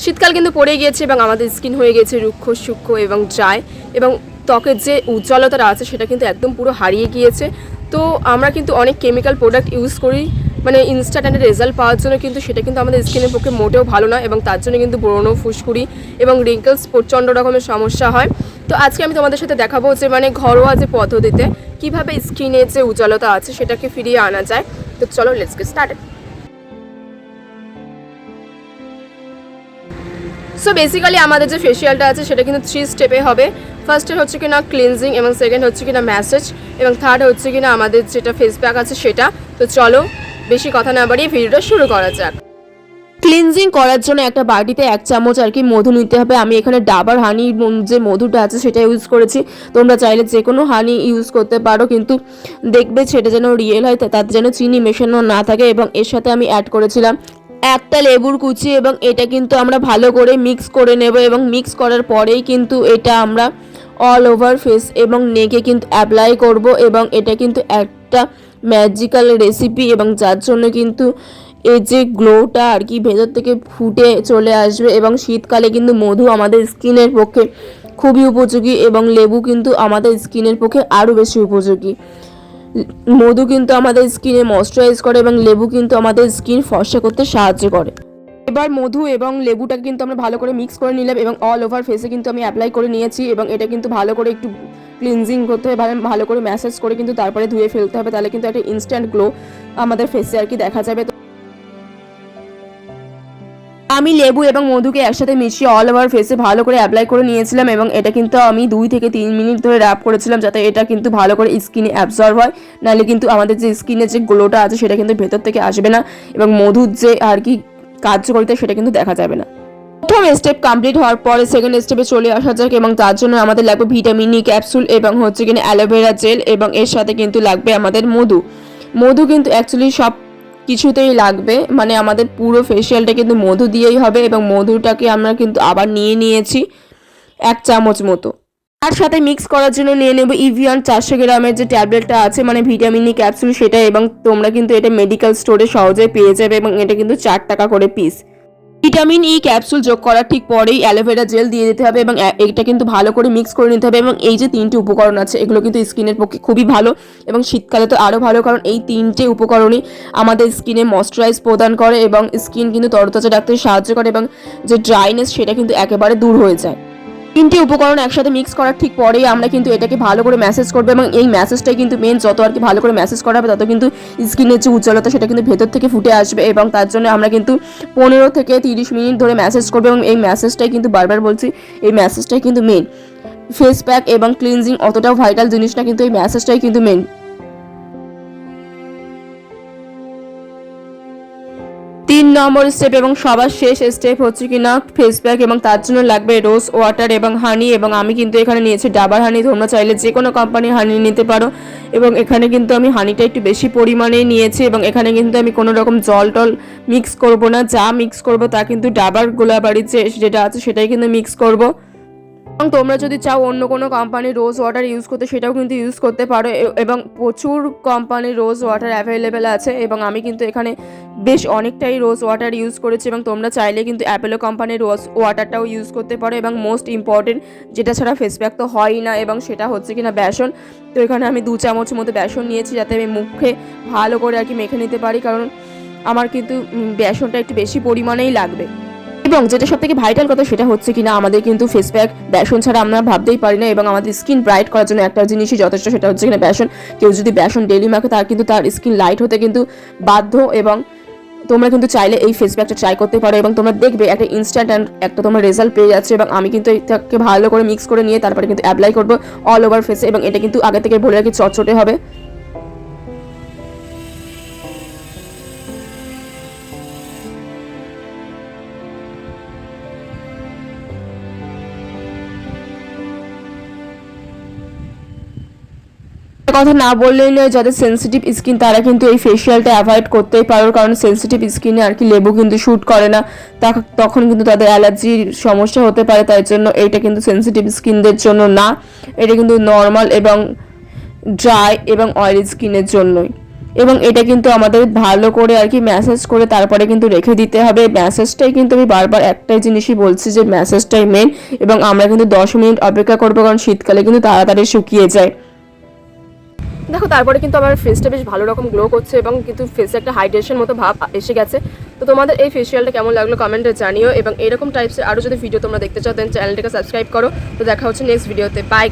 শীতকাল কিন্তু পড়ে গিয়েছে এবং আমাদের স্কিন হয়ে গেছে রুক্ষ সূক্ষ্ম এবং ড্রাই, এবং ত্বকের যে উজ্জ্বলতাটা আছে সেটা কিন্তু একদম পুরো হারিয়ে গিয়েছে। তো আমরা কিন্তু অনেক কেমিক্যাল প্রোডাক্ট ইউজ করি মানে ইনস্ট্যান্ট রেজাল্ট পাওয়ার জন্য, কিন্তু সেটা কিন্তু আমাদের স্কিনের পক্ষে মোটেও ভালো না, এবং তার জন্য কিন্তু ব্রণ, ফুসকুড়ি এবং রিঙ্কেলস প্রচণ্ড রকমের সমস্যা হয়। তো আজকে আমি তোমাদের সাথে দেখাবো যে মানে ঘরোয়া যে পদ্ধতিতে কীভাবে স্কিনের যে উজ্জ্বলতা আছে সেটাকে ফিরিয়ে আনা যায়। তো চলো let's get started. So basically আমাদের যে ফেশিয়ালটা আছে সেটা কিন্তু 3 স্টেপে হবে। ফার্স্টে হচ্ছে কিনা ক্লিনজিং, এবং সেকেন্ড হচ্ছে কিনা ম্যাসেজ, এবং থার্ড হচ্ছে কিনা আমাদের যেটা ফেস প্যাক আছে সেটা। তো চলো বেশি কথা না বাড়িয়ে ভিডিওটা শুরু করা যাক। ক্লিনজিং করার জন্য একটা বাটিতে 1 চামচ আর কি মধু নিতে হবে। আমি এখানে ডাবার হানি যে মধুটা আছে সেটা ইউজ করেছি। তোমরা চাইলে যে কোনো হানি ইউজ করতে পারো, কিন্তু দেখবে সেটা যেন রিয়েল হয়, তাতে যেন চিনি মেশানো না থাকে। এবং এর সাথে আমি অ্যাড করেছিলাম একটা লেবুর কুচি, এবং এটা কিন্তু আমরা ভালো করে মিক্স করে নেব। এবং মিক্স করার পরেই কিন্তু এটা আমরা অল ওভার ফেস এবং নেকে কিন্তু অ্যাপ্লাই করব। এবং এটা কিন্তু একটা ম্যাজিক্যাল রেসিপি, এবং যার জন্য কিন্তু এই যে গ্লোটা আর কি ভেতর থেকে ফুটে চলে আসবে। এবং শীতকালে কিন্তু মধু আমাদের স্কিনের পক্ষে খুবই উপযোগী, এবং লেবু কিন্তু আমাদের স্কিনের পক্ষে আরও বেশি উপযোগী। মধু কিন্তু আমাদের স্কিনে ময়শ্চারাইজ করে, এবং লেবু কিন্তু আমাদের স্কিন ফর্সা করতে সাহায্য করে। এবার মধু এবং লেবুটাকে কিন্তু আমরা ভালো করে মিক্স করে নিলাম, এবং অল ওভার ফেসে কিন্তু আমি অ্যাপ্লাই করে নিয়েছি। এবং এটা কিন্তু ভালো করে একটু ক্লিনজিং করতে হবে, ভালো করে ম্যাসাজ করে কিন্তু তারপরে ধুয়ে ফেলতে হবে, তাহলে কিন্তু একটা ইনস্ট্যান্ট গ্লো আমাদের ফেসে আর কি দেখা যাবে। আমি লেবু এবং মধুকে একসাথে মিশিয়ে অল ওভার ফেসে ভালো করে অ্যাপ্লাই করে নিয়েছিলাম, এবং এটা কিন্তু আমি 2 থেকে 3 মিনিট ধরে র্যাপ করেছিলাম, যাতে এটা কিন্তু ভালো করে স্কিনে অ্যাবজর্ব হয়। নাহলে কিন্তু আমাদের যে স্কিনের যে গ্লোটা আছে সেটা কিন্তু ভেতর থেকে আসবে না, এবং মধুর যে আর কি কার্যকারিতা সেটা কিন্তু দেখা যাবে না। প্রথম স্টেপ কমপ্লিট হওয়ার পরে সেকেন্ড স্টেপে চলে আসা যাক, এবং তার জন্য আমাদের লাগবে ভিটামিন ই ক্যাপসুল, এবং হচ্ছে কিনা অ্যালোভেরা জেল, এবং এর সাথে কিন্তু লাগবে আমাদের মধু। মধু কিন্তু অ্যাকচুয়ালি সব কিছুতেই লাগবে, মানে আমাদের পুরো ফেশিয়ালটা কিন্তু মধু দিয়েই হবে। এবং মধুটাকে আমরা কিন্তু আবার নিয়েছি 1 চামচ মতো। তার সাথে মিক্স করার জন্য নিয়ে নেব ইভিয়ান 400 গ্রামের যে ট্যাবলেটটা আছে, মানে ভিটামিন ই ক্যাপসুল সেটা। এবং তোমরা কিন্তু এটা মেডিকেল স্টোরে সহজেই পেয়ে যাবে, এবং এটা কিন্তু 4 টাকা করে পিস। ভিটামিন ই ক্যাপসুল যোগ করার ঠিক পরেই অ্যালোভেরা জেল দিয়ে দিতে হবে, এবং এটা কিন্তু ভালো করে মিক্স করে নিতে হবে। এবং এই যে 3টে উপকরণ আছে এগুলো কিন্তু স্কিনের পক্ষে খুবই ভালো, এবং শীতকালে তো আরও ভালো, কারণ এই 3টে উপকরণই আমাদের স্কিনে ময়শ্চারাইজ প্রদান করে, এবং স্কিন কিন্তু তরতাজা রাখতে সাহায্য করে, এবং যে ড্রাইনেস সেটা কিন্তু একেবারে দূর হয়ে যায়। 3টে উপকরণ একসাথে মিক্স করার ঠিক পরেই আমরা কিন্তু এটাকে ভালো করে ম্যাসেজ করবো, এবং এই ম্যাসেজটাই কিন্তু মেন। যত আর কি ভালো করে ম্যাসেজ করা হবে তত কিন্তু স্কিনের যে উজ্জ্বলতা সেটা কিন্তু ভেতর থেকে ফুটে আসবে। এবং তার জন্য আমরা কিন্তু 15 থেকে 30 মিনিট ধরে ম্যাসেজ করবো, এবং এই ম্যাসেজটাই কিন্তু বারবার বলছি, এই ম্যাসেজটাই কিন্তু মেন। ফেস প্যাক এবং ক্লিনজিং অতটাও ভাইটাল জিনিস না, কিন্তু এই ম্যাসেজটাই কিন্তু মেন। 3 নম্বর স্টেপ এবং সবার শেষ স্টেপ হচ্ছে কিনা ফেস প্যাক, এবং তার জন্য লাগবে রোজ ওয়াটার এবং হানি। এবং আমি কিন্তু এখানে নিয়েছি ডাবার হানি, তোমরা চাইলে যে কোনো কোম্পানির হানি নিতে পারো। এবং এখানে কিন্তু আমি হানিটা একটু বেশি পরিমাণেই নিয়েছি, এবং এখানে কিন্তু আমি কোনো রকম জল টল মিক্স করব না। যা মিক্স করব তা কিন্তু ডাবার গোলাবাড়ির যেটা আছে সেটাই কিন্তু মিক্স করব। এবং তোমরা যদি চাও অন্য কোনো কোম্পানির রোজ ওয়াটার ইউজ করতে সেটাও কিন্তু ইউজ করতে পারো, এবং প্রচুর কোম্পানির রোজ ওয়াটার অ্যাভেলেবেল আছে। এবং আমি কিন্তু এখানে বেশ অনেকটাই রোজ ওয়াটার ইউজ করেছি, এবং তোমরা চাইলে কিন্তু অ্যাপেলো কোম্পানির রোজ ওয়াটারটাও ইউজ করতে পারো। এবং মোস্ট ইম্পর্টেন্ট যেটা ছাড়া ফেস প্যাক তো হয়ই না, এবং সেটা হচ্ছে কিনা বেসন। তো এখানে আমি 2 চামচ মতো বেসন নিয়েছি, যাতে আমি মুখে ভালো করে আর কি মেখে নিতে পারি, কারণ আমার কিন্তু বেসনটা একটু বেশি পরিমাণেই লাগবে। এবং যেটা সব থেকে ভাইটাল কথা সেটা হচ্ছে কিনা আমাদের কিন্তু ফেস প্যাক বেসন ছাড়া আমরা ভাবতেই পারি না, এবং আমাদের স্কিন ব্রাইট করার জন্য একটা জিনিসই যথেষ্ট, সেটা হচ্ছে কিনা বেসন। কেউ যদি বেসন ডেলি মাখে তার কিন্তু তার স্কিন লাইট হতে কিন্তু বাধ্য। এবং তোমরা কিন্তু চাইলে এই ফেস প্যাকটা ট্রাই করতে পারো, এবং তোমরা দেখবে একটা ইনস্ট্যান্ট অ্যান্ড একটা তোমার রেজাল্ট পেয়ে যাচ্ছে। এবং আমি কিন্তু এটাকে ভালো করে মিক্স করে নিয়ে তারপরে কিন্তু অ্যাপ্লাই করবো অল ওভার ফেসে, এবং এটা কিন্তু আগে থেকে বলে রাখি চটচটে হবে। কথা না বললেই নয়, যাদের সেনসিটিভ স্কিন তারা কিন্তু এই ফেশিয়ালটা অ্যাভয়েড করতেই পারো, কারণ সেনসিটিভ স্কিনে আর কি লেবু কিন্তু শ্যুট করে না, তখন কিন্তু তাদের অ্যালার্জির সমস্যা হতে পারে। তাই জন্য এইটা কিন্তু সেনসিটিভ স্কিনদের জন্য না, এটা কিন্তু নর্মাল এবং ড্রাই এবং অয়েলি স্কিনের জন্যই। এবং এটা কিন্তু আমাদের ভালো করে আর কি ম্যাসাজ করে তারপরে কিন্তু রেখে দিতে হবে। ম্যাসাজটাই কিন্তু আমি বারবার একটাই জিনিসই বলছি যে ম্যাসাজটাই মেন, এবং আমরা কিন্তু 10 মিনিট অপেক্ষা করবো, কারণ শীতকালে কিন্তু তাড়াতাড়ি শুকিয়ে যায়। দেখো তারপরে কিন্তু আমার ফেসটা বেশ ভালো রকম গ্লো করছে এবং কিন্তু ফেসে একটা হাইড্রেশন মতো ভাব এসে গেছে। তো তোমাদের এই ফেসিয়ালটা কেমন লাগলো কমেন্টে জানিও, এবং এরকম টাইপসের আরও যদি ভিডিও তোমরা দেখতে চাও দেন চ্যানেলটাকে সাবস্ক্রাইব করো। তো দেখা হচ্ছে নেক্সট ভিডিওতে, বাই।